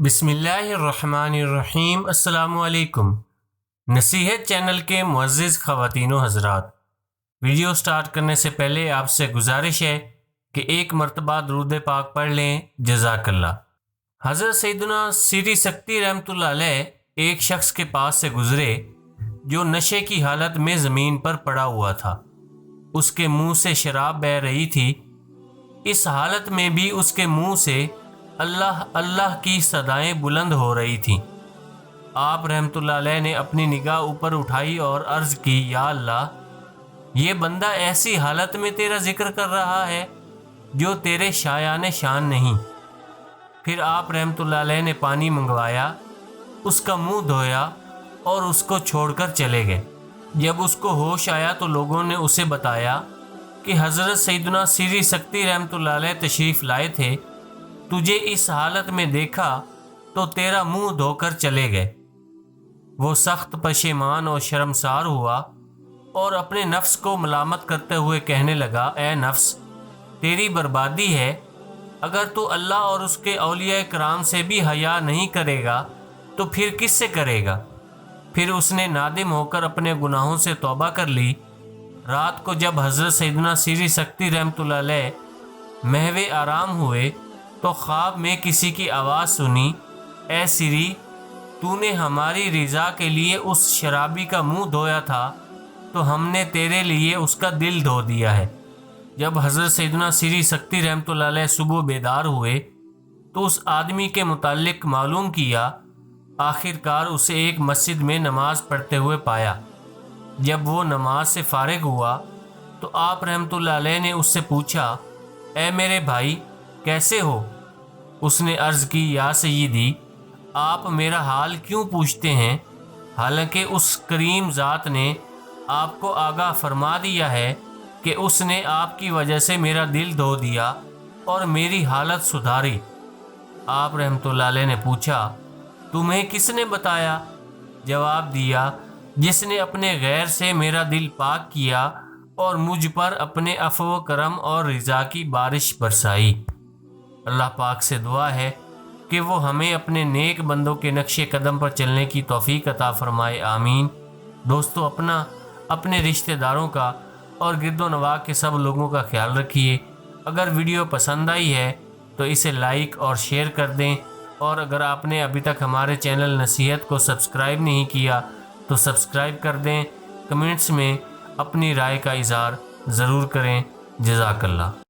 بسم اللہ الرحمن الرحیم۔ السلام علیکم۔ نصیحت چینل کے معزز خواتین و حضرات، ویڈیو سٹارٹ کرنے سے پہلے آپ سے گزارش ہے کہ ایک مرتبہ درود پاک پڑھ لیں۔ جزاک اللہ۔ حضرت سیدنا سری سکتی رحمۃ اللہ علیہ ایک شخص کے پاس سے گزرے جو نشے کی حالت میں زمین پر پڑا ہوا تھا۔ اس کے منہ سے شراب بہہ رہی تھی۔ اس حالت میں بھی اس کے منہ سے اللہ اللہ کی صدائیں بلند ہو رہی تھیں۔ آپ رحمۃ اللہ علیہ نے اپنی نگاہ اوپر اٹھائی اور عرض کی، یا اللہ، یہ بندہ ایسی حالت میں تیرا ذکر کر رہا ہے جو تیرے شایان شان نہیں۔ پھر آپ رحمۃ اللہ علیہ نے پانی منگوایا، اس کا منہ دھویا اور اس کو چھوڑ کر چلے گئے۔ جب اس کو ہوش آیا تو لوگوں نے اسے بتایا کہ حضرت سیدنا سری سکتی رحمۃ اللہ علیہ تشریف لائے تھے، تجھے اس حالت میں دیکھا تو تیرا منہ دھو کر چلے گئے۔ وہ سخت پشیمان اور شرمسار ہوا اور اپنے نفس کو ملامت کرتے ہوئے کہنے لگا، اے نفس، تیری بربادی ہے۔ اگر تو اللہ اور اس کے اولیاء کرام سے بھی حیا نہیں کرے گا تو پھر کس سے کرے گا؟ پھر اس نے نادم ہو کر اپنے گناہوں سے توبہ کر لی۔ رات کو جب حضرت سیدنا سری سکتی رحمۃ اللہ علیہ محو آرام ہوئے تو خواب میں کسی کی آواز سنی، اے سری، تو نے ہماری رضا کے لیے اس شرابی کا منہ دھویا تھا تو ہم نے تیرے لیے اس کا دل دھو دیا ہے۔ جب حضرت سیدنا سری سکتی رحمۃ اللہ علیہ صبح بیدار ہوئے تو اس آدمی کے متعلق معلوم کیا۔ آخر کار اسے ایک مسجد میں نماز پڑھتے ہوئے پایا۔ جب وہ نماز سے فارغ ہوا تو آپ رحمۃ اللہ علیہ نے اس سے پوچھا، اے میرے بھائی، کیسے ہو؟ اس نے عرض کی، یا سیدی، آپ میرا حال کیوں پوچھتے ہیں؟ حالانکہ اس کریم ذات نے آپ کو آگاہ فرما دیا ہے کہ اس نے آپ کی وجہ سے میرا دل دھو دیا اور میری حالت سدھاری۔ آپ رحمۃ اللہ علیہ نے پوچھا، تمہیں کس نے بتایا؟ جواب دیا، جس نے اپنے غیر سے میرا دل پاک کیا اور مجھ پر اپنے عفو و کرم اور رضا کی بارش برسائی۔ اللہ پاک سے دعا ہے کہ وہ ہمیں اپنے نیک بندوں کے نقش قدم پر چلنے کی توفیق عطا فرمائے، آمین۔ دوستو، اپنے رشتہ داروں کا اور گرد و نواح کے سب لوگوں کا خیال رکھیے۔ اگر ویڈیو پسند آئی ہے تو اسے لائک اور شیئر کر دیں، اور اگر آپ نے ابھی تک ہمارے چینل نصیحت کو سبسکرائب نہیں کیا تو سبسکرائب کر دیں۔ کمنٹس میں اپنی رائے کا اظہار ضرور کریں۔ جزاک اللہ۔